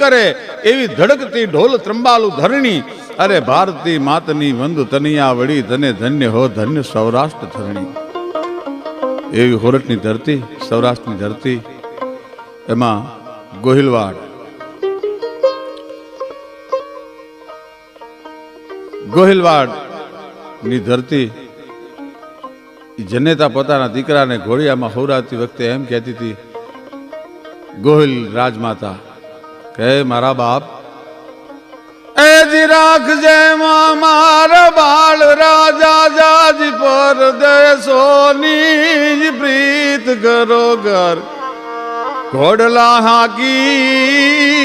કરે એવી ધડકતી ઢોલ ત્રંબાલુ ધરણી, અરે ભારતી માતની વંદ તનિયા વળી, ધને ધન્ય હો ધન્ય સૌરાષ્ટ્ર ધરણી. એવી હોરઠની ધરતી, સૌરાષ્ટ્રની ધરતી, એમાં ગોહિલવાડ, ગોહિલવાડ ની ધરતી. જનેતા પોતાના દીકરાને ઘોડિયામાં હોરાવતી વખતે એમ કહેતી હતી, ગોહિલ રાજમાતા કહે મારા બાપ એ જી રાખજે મારા બાળ રાજા જાજ પરદેશોની પ્રીત કરો ઘર ઘોડલા હાકી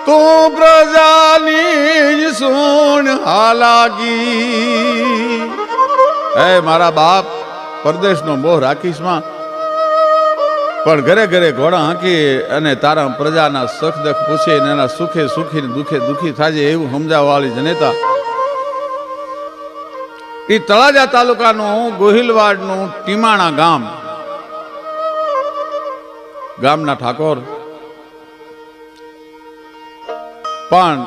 તું પ્રજાની સુણ હાલાકી. હે મારા બાપ પરદેશનો મોહ રાખીશમાં, પણ ઘરે ઘરે ઘોડા હાંકી અને તારા પ્રજાના સખ દખ પૂછે ને એના સુખે સુખી દુખે દુખી થાય એવું સમજાવવાળી જનેતા. એ તળાજા તાલુકાનું ગોહિલવાડનું ટીમાણા ગામ, ગામના ઠાકોર પણ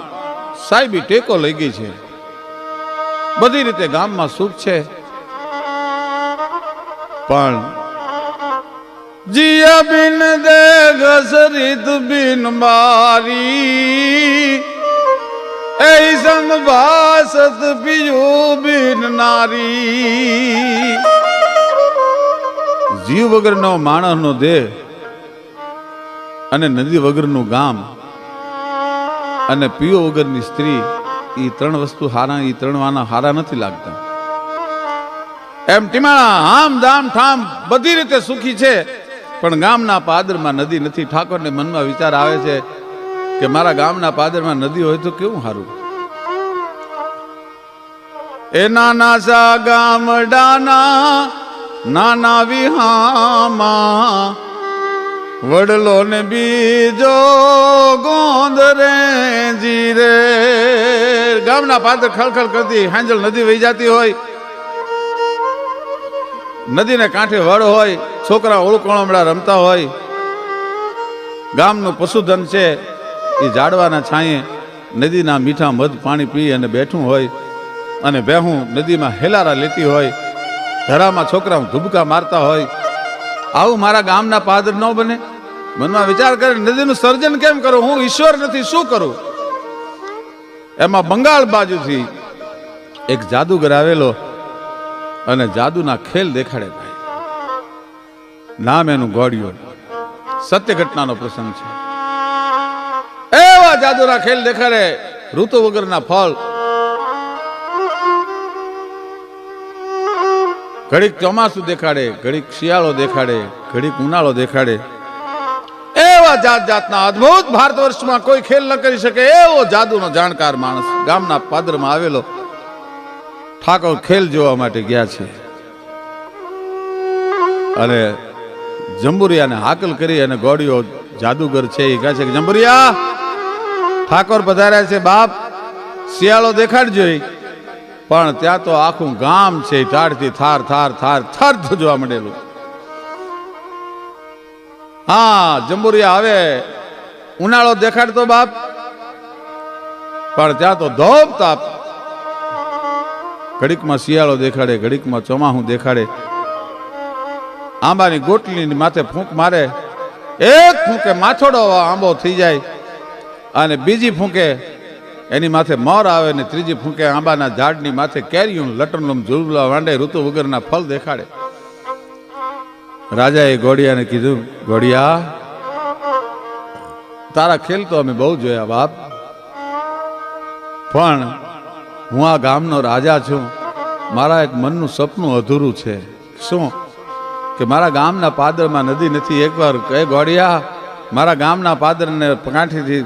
સાહેબી ટેકો લઈ ગઈ છે. બધી રીતે ગામમાં સુખ છે, પણ જીયા બિન દે ઘસરીત બિન મારી એ સંભાસત પિયું બિન નારી. જીવ વગરનો માણસનો દેહ અને નદી વગરનું ગામ અને પીઓ વગરની સ્ત્રી, એ ત્રણ વસ્તુ હારા, એ ત્રણ વાના હારા નથી લાગતા. એમ ટીમાણા આમ દામ ઠામ બધી રીતે સુખી છે, પણ ગામના પાદરમાં નદી નથી. ઠાકોરને મનમાં વિચાર આવે છે કે મારા ગામના પાદરમાં નદી હોય તો કેવું સારું. એ નાના સા ગામડાના નાના વિહામાં વડલો ને બીજો ગોંદ રે જીરે. ગામના પાદર ખળખળ કરતી હાંજલ નદી વહી જતી હોય, નદીને કાંઠે વડ હોય, છોકરા ઓળકોળમડા રમતા હોય. ગામનું પશુધન છે એ ઝાડવાના છાંયે નદીના મીઠા મધ પાણી પી અને બેઠું હોય, અને બેહું નદીમાં હેલારા લેતી હોય, ધરામાં છોકરા ધુબકા મારતા હોય. આવું મારા ગામના પાદર ન બને. મનમાં વિચાર કરે નદીનું સર્જન કેમ કરું, હું ઈશ્વર નથી, શું કરું. એમાં બંગાળ બાજુથી એક જાદુગર આવેલો અને જાદુના ખેલ દેખાડે. ભાઈ નામ એનું ગોળિયો. સત્ય ઘટનાનો પ્રસંગ છે. એવા જાદુના ખેલ દેખાડે. ઋતુ વગરના ફળ, ઘડીક ચોમાસું દેખાડે, ઘડીક શિયાળો દેખાડે, ઘડીક ઉનાળો દેખાડે. એવા જાત જાતના અદ્ભુત ભારત વર્ષમાં કોઈ ખેલ ન કરી શકે એવો જાદુનો જાણકાર માણસ ગામના પાદરમાં આવેલો. ઠાકોર ખેલ જોવા માટે ગયા છે અને જંબુરિયાને હાકલ કરી અને ગોળીઓ જાદુગર છે એ કહે છે કે જંબુરિયા ઠાકોર પધાર્યા છે બાપ, શિયાળો દેખાડજો. પણ ત્યાં તો આખું ગામ છે ટાળથી થાર થાર થાર થાર જોવા મળેલું. હા જંબુરિયા આવે ઉનાળો દેખાડતો બાપ, પણ ત્યાં તો ધોપ તાપ. ઘડીકમાં શિયાળો દેખાડે, ઘડીકમાં ચોમાસું દેખાડે. આંબાની ગોટલીની માથે ફૂંક મારે, એક ફૂંકે માથોડો આંબો થઈ જાય, અને બીજી ફૂંકે એની માથે મોર આવે, ને ત્રીજી ફૂંકે આંબાના ઝાડની માથે કેરીયું લટરલમ ઝૂલવા માંડે. ઋતુ વગરના ફળ દેખાડે. રાજાએ ઘોડિયાને કીધું, ઘોડિયા તારા ખેલ તો અમે બહુ જોયા બાપ, પણ હું આ ગામનો રાજા છું. મારા એક મનનું સપનું અધૂરું છે. શું? કે મારા ગામના પાદરમાં નદી નથી. એકવાર કહે ઘોડિયા મારા ગામના પાદરને કાંઠેથી,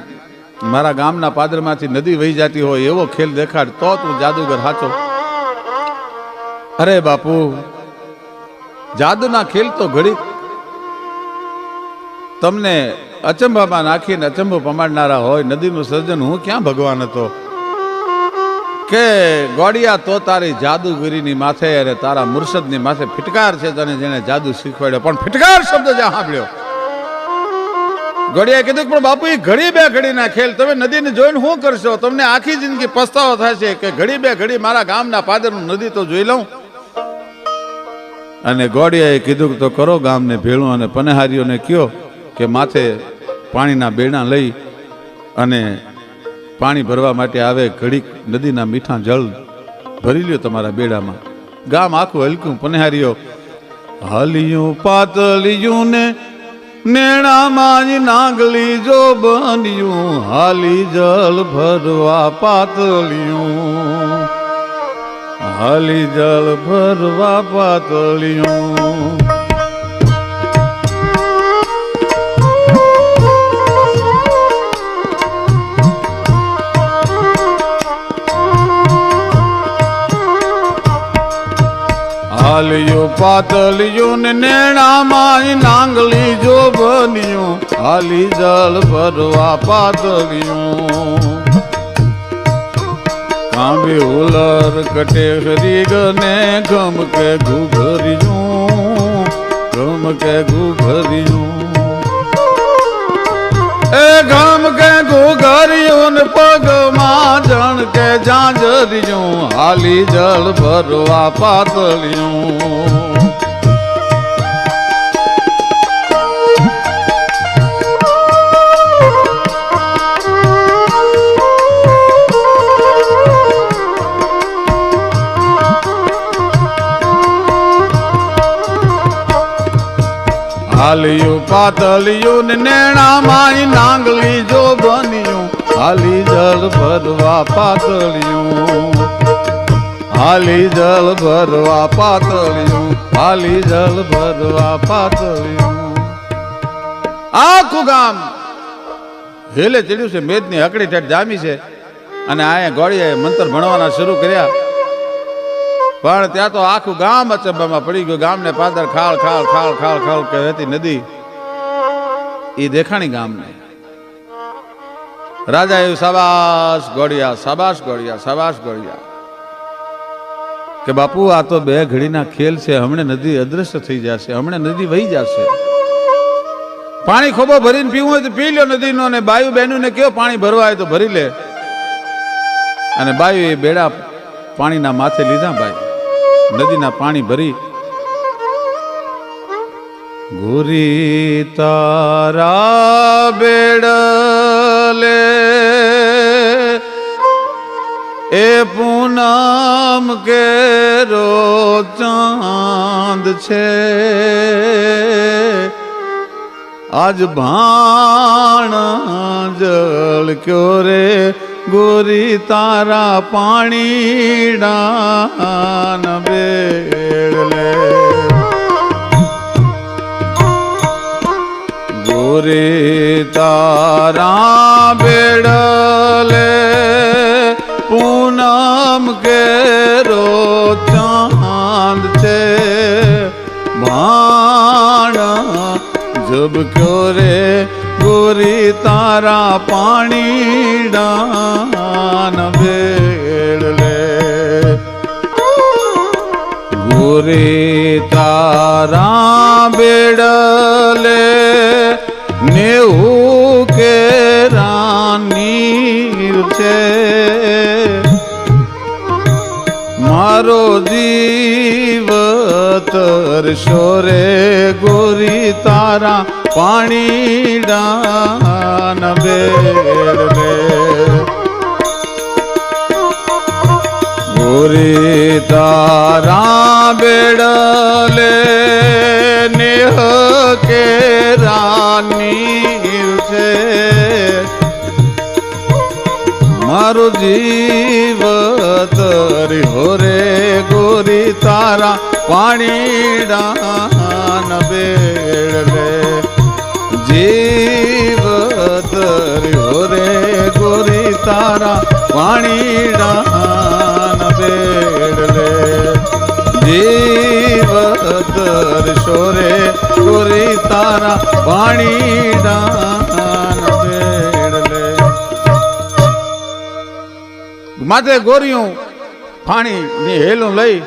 મારા ગામના પાદરમાંથી નદી વહી જતી હોય એવો ખેલ દેખાડ, તો તું જાદુગર સાચો. અરે બાપુ જાદુના ખેલ તો ઘડી તમને અચંબામાં નાખીને અચંબો પમાડનારા હોય. નદીનું સર્જન હું ક્યાં ભગવાન હતો. કે ગોડિયા તો તારી જાદુગીરીની માથે અને તારા મુર્શદની માથે ફિટકાર છે તને જેને જાદુ શીખવાડ્યો. પણ ફિટકાર શબ્દ જ્યાં સાંભળ્યો ગોડિયાએ કીધું પણ બાપુ એ ઘડી બે ઘડીના ખેલ, તમે નદીને જોઈને શું કરશો? તમને આખી જિંદગી પસ્તાવો થશે કે ઘડી બે ઘડી મારા ગામના પાદરનું નદી તો જોઈ લઉં. અને ગોડિયાએ કીધું તો કરો ગામને ભેળું, અને પનેહારીઓને કયો કે માથે પાણીના બેડા લઈ અને પાણી ભરવા માટે આવે, ઘડીક નદીના મીઠા જળ ભરી લ્યો તમારા બેડામાં. ગામ આખું હલક્યું. પનેહારીઓ હાલિયું પાતળિયું ને નેણામાં જ નાગલી જો બન્યું, હાલી જલ ભરવા પાતળિયું, હાલી જલ ભરવા પાતળિયું. હાલિયું પાતળિયું ને નેણામાં નાંગલી જો બન્યું, હાલી જલ ભરવા પાતળિયું. કાંબે ઉલર કટે હરી ગને ગમ કે ઘુઘરિયું, ગમ કે ઘુઘરિયું, એ ગમ કે ઘુઘરિયું ને પગમાં જણ કે જાંજરિયું, હાલી જલ ભરવા પાતળિયું. હાલિયું પાતળિયું ને નેણામાં નાંગલી જો બન્યું, હાલી જલ ભરવા પાતળિયું, હાલી જલ ભરવા પાતળિયું, હાલી જલ ભરવા પાતળિયું. આખું ગામ હેલે ચડ્યું છે. મેદની હકડી ઠેઠ જામી છે અને આ ગોળીએ મંત્ર ભણવાના શરૂ કર્યા. પણ ત્યાં તો આખું ગામ અચંબામાં પડી ગયું. ગામને પાદર ખાળ ખાળ ખાળ ખાળ ખાળ કહેતી નદી એ દેખાણી ગામને. રાજા એવું શાબાશ ગોળિયા, શાબાશ ગોળિયા, શાબાશ ગોળિયા, કે બાપુ આ તો બે ઘડીના ખેલ છે, હમણાં નદી અદ્રશ્ય થઈ જશે, હમણાં નદી વહી જશે. પાણી ખોબો ભરીને પીવું હોય તો પી લો નદીનો, અને બાયુ બહેનું ને કયો પાણી ભરવા હોય તો ભરી લે. અને બાયુ એ બેડા પાણીના માથે લીધા. ભાઈ નદીના પાણી ભરી. ગોરી તારા બેડલે એ પૂનમ કેરો ચાંદ છે, આજ ભાણ જળ ક્યો રે ગોરી તારા પાણીડાન બેડલે. ગોરી તારા બેડલે પૂનમ કેરો ચાંદ છે, ભાણ જબ ક્યો રે ગોરી તારા પાણીડાન બેડલે. ગોરી તારા બેડલે નેવું કેરાની છે, મારો જીવ તરશો રે ગોરી તારા પાણીડાન બેડલે. ગોરી તારા બેડલે નેહ કેરાની છે, મારો જીવ તર્યો રે ગોરી તારા પાણીડાન બેડલે. જીવ તર્યો રે ગોરી તારા પાણીડાન બેડલે. જીવ તરશો રે ગોરી તારા પાણીડાન બેડલે. માથે ગોરીયું પાણી ની હેલું લઈ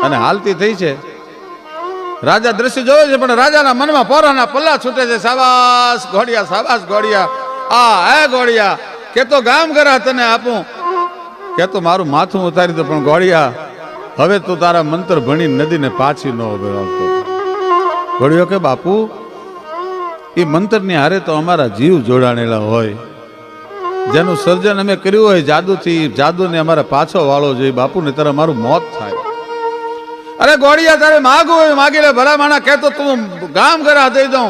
અને હાલતી થઈ છે. રાજા દ્રશ્ય જોવે છે, પણ રાજાના મનમાં પોરાના પલ્લા છૂટે છે. સાબાસ ઘોડિયા, સાબાસ ઘોડિયા, આ હે ઘોડિયા, કે તો ગામ ઘરા તને આપું, કે તો મારું માથું ઉતારી દો, પણ ઘોડિયા હવે તું તારા મંત્ર ભણી નદીને પાછી ન વળાવતો. ઘોડિયો કે બાપુ, એ મંત્રની હારે તો અમારા જીવ જોડાણેલા હોય, જેનું સર્જન અમે કર્યું હોય જાદુથી, જાદુને અમારે પાછો વાળો જોઈએ બાપુ, ને તારે મારું મોત થાય. અરે ઘોડિયા, તારે માગવું હોય માગી લે, ભલા માણા, કહેતો તું ગામ ઘરા દઈ દઉં,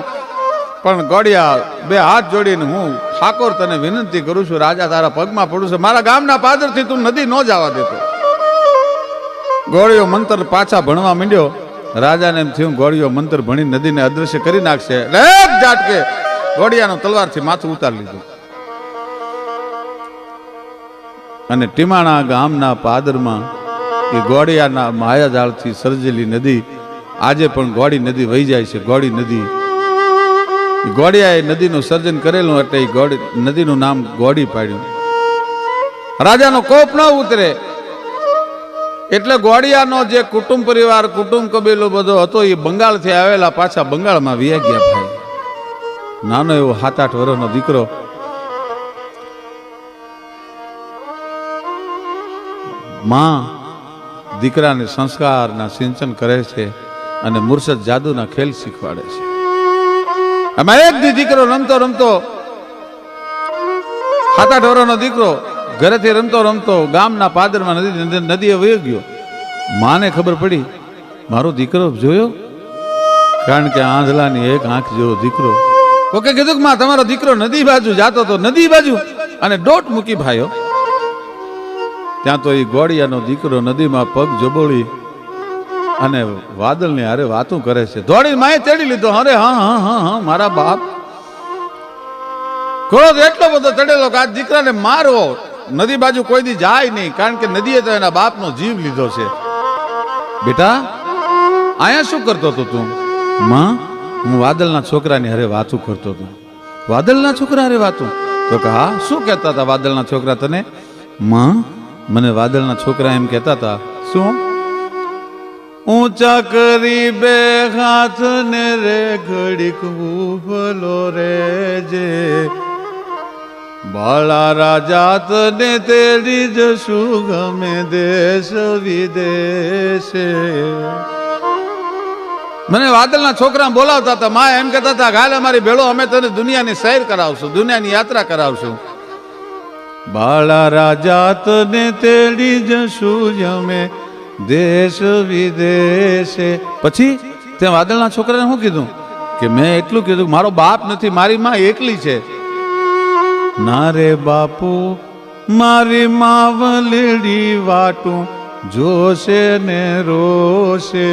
પણ ઘોડિયા બે હાથ જોડીને હું ઠાકોર તને વિનંતી કરું છું, રાજા તારા પગમાં પડું છું, મારા ગામના પાદરથી તું નદી ન જવા દેતો. ઘોડિયો મંત્ર પાછા ભણવા માંડ્યો. રાજાને એમ થયું ઘોડિયો મંત્ર ભણી નદીને અદ્રશ્ય કરી નાખશે. એક ઝાટકે ઘોડિયાનો તલવારથી માથું ઉતારી લીધું, અને ટીમાણા ગામના પાદરમાં એ ઘોડિયાના માયાજાળથી સર્જેલી નદી આજે પણ ઘોડી નદી વહી જાય છે. ઘોડી નદી, ઘોડિયાએ નદીનું સર્જન કરેલું એટલે એ ઘોડી નદીનું નામ ઘોડી પાડ્યું. રાજાનો કોપ ન ઉતરે એટલે ઘોડિયાનો જે કુટુંબ પરિવાર, કુટુંબ કબીલો બધો હતો એ બંગાળથી આવેલા પાછા બંગાળમાં વિયા ગયા. ભાઈ નાનો એવો 7-8 વર્ષનો દીકરો માં દીકરાને સંસ્કારના સિંચન કરે છે અને મુર્શદ જાદુના ખેલ શીખવાડે છે. આમાં એક દીકરો રમતો રમતો 7-8 વર્ષનો દીકરો ઘરેથી રમતો રમતો ગામના પાદરમાં નદીએ વયો ગયો. માને ખબર પડી મારો દીકરો જોયો, કારણ કે આંધળાની એક આંખ જેવો દીકરો. કોકે કીધું કે માં તમારો દીકરો નદી બાજુ જાતો તો, નદી બાજુ, અને દોટ મૂકી ભાઈઓ. ત્યાં તો એ ઘોડિયાનો દીકરો નદીમાં પગ જબોળી અને વાદળની હારે વાતું કરે છે. દોડી માએ તેડી લીધો. અરે હા હા હા હા મારા બાપ. ઘોડો એટલો બધો ચડેલો કે આ દીકરાને મારવો, નદી બાજુ કોઈ દી જાય નહીં, કારણ કે નદીએ તો એના બાપનો જીવ લીધો છે. બેટા અહીંયા શું કરતો હતો તું? માં હું વાદળના છોકરાની હારે વાતું કરતો હતો. વાદળના છોકરા હારે વાતું? તો કે હા. શું કહેતા હતા વાદળના છોકરા તને? માં મને વાદળના છોકરા એમ કહેતા હતા. શું? ઊંચા કરી બે હાથ ને રે ઘડીક ઉભલો રેજે, બાળા રાજા તને તેડી જશું ગમે દેશ વિદેશે. મને વાદળના છોકરા બોલાવતા હતા. માં એમ કહેતા હતા ગાલે મારી ભેળો, અમે તને દુનિયાની સૈર કરાવશું, દુનિયાની યાત્રા કરાવશું. બાળા રાજા તને તેડી જશું અમે દેશ વિદેશે. પછી તે વાદળના છોકરાને શું કીધું? કે મેં એટલું કીધું મારો બાપ નથી, મારી માં એકલી છે. ના રે બાપુ મારી માવલડી વાટું જોશે ને રોશે.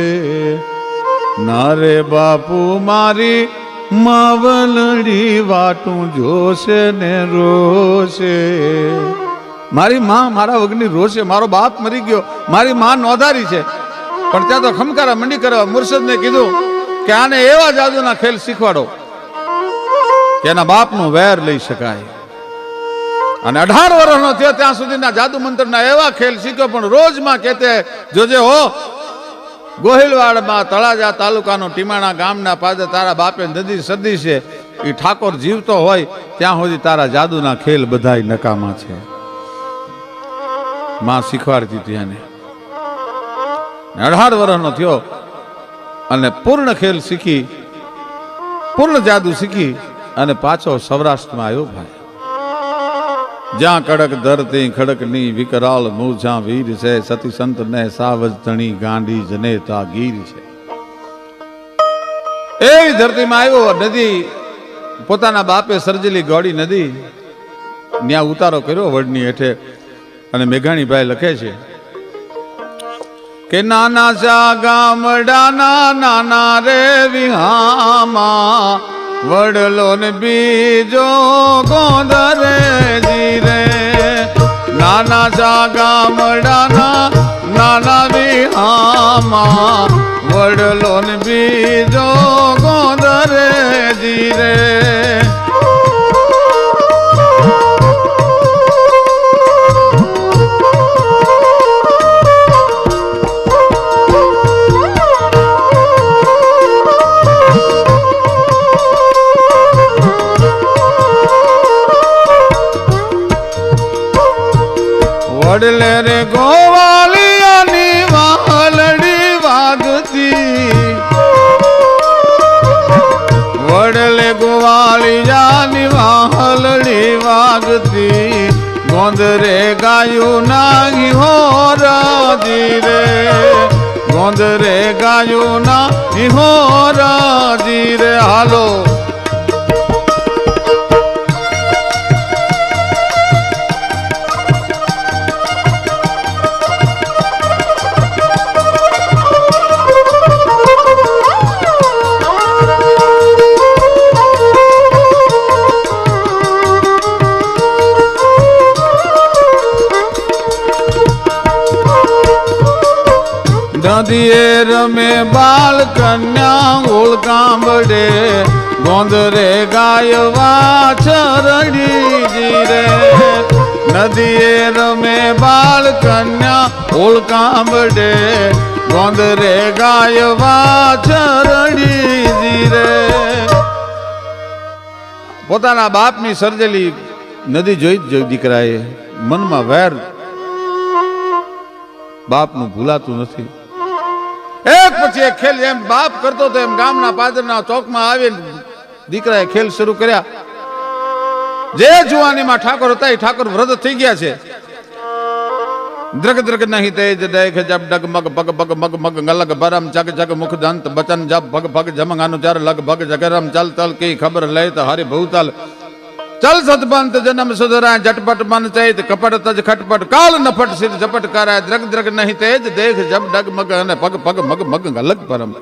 ના રે બાપુ મારી માવલડી વાટું જોશે ને રોશે. મારી માં મારા વગરની રોશે. મારો બાપ મરી ગયો, મારી માં નોંધારી છે. પણ ત્યાં તો ખમકારા મંડી કરવા મુર્શદને કીધું કે આને એવા જાદુના ખેલ શીખવાડો કે એના બાપનું વેર લઈ શકાય. અને 18 વર્ષનો થયો ત્યાં સુધીના જાદુ મંત્રના એવા ખેલ શીખ્યો. પણ રોજમાં કહેતે જોજે હો, ગોહિલવાડમાં તળાજા તાલુકાનો ટીમાણા ગામના પાદર તારા બાપે નદી સદી છે. એ ઠાકોર જીવતો હોય ત્યાં સુધી તારા જાદુના ખેલ બધાય નકામા છે. માં શીખવાડતી હતી એને. 18 વર્ષનો થયો અને પૂર્ણ ખેલ શીખી, પૂર્ણ જાદુ શીખી અને પાછો સૌરાષ્ટ્રમાં આવ્યો. ભાઈ જ્યાં કડક ધરતી ખડકની વિકરાળ મૂર્છા વીર છે, સતી સંત ને સાવજ ધણી ગાંડી જનેતા ગીર છે. એવી ધરતીમાં આવ્યો. નદી પોતાના બાપે સર્જેલી ગોડી નદી ત્યાં ઉતારો કર્યો વડની હેઠે. અને મેઘાણીભાઈ લખે છે કે નાના શા ગામડાના નાના રે વિહામાં, વડલો ને બીજો ગોંદરે જીરે. નાના શા ગામડાના નાના વિહામાં, વડલો ને બીજો ગોંદરે જીરે. વડલે રે ગોવાલિયાની વાલડી વાગતી, વડલે ગોવાલિયાની વાલડી વાગતી, ગોંદરે ગાયું નાગી હો રાજી રે, ગોંદરે ગાયું નાગી હો રાજી રે. હાલો નદીએ રમે બાલ કન્યા ઓળકાંબડે, ગોંદરે ગાય વાછરડી રે, નદીએ રમે બાલ કન્યા ઓળકાંબડે, ગોંદરે ગાય વાછરડી રે. પોતાના બાપની સર્જેલી નદી જોઈ જ દીકરાએ મનમાં વેર બાપનું ભૂલાતું નથી. એક પછી એક ખેલ એમ બાપ કરતો તો એમ ગામના પાદરના ચોકમાં આવીને દીકરાએ ખેલ શરૂ કર્યા. જે જુવાનીમાં ઠાકોર હતા એ ઠાકોર વ્રત થઈ ગયા છે. દ્રગ દ્રગ નહીં તેજ દેખ જબ ડગ મગ પગ પગ મગ મગ ગલગ બરમ જગ જગ મુખ દંત બચન જબ ભગ ભગ જમંગાનું ચાર લગ ભગ જગરમ ચલ તલ કી ખબર લે તો હરિ ભૂતલ ચલ સદબંત જન્મ સુધરાય झटपट मन चैत कपट तज खटपट काल नफट सिर झपट कराय द्रग द्रग नहीं तेज देख जब डग मग અને પગ પગ મગ મગ ગલગ પરમ.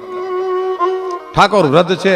ઠાકોર વ્રત છે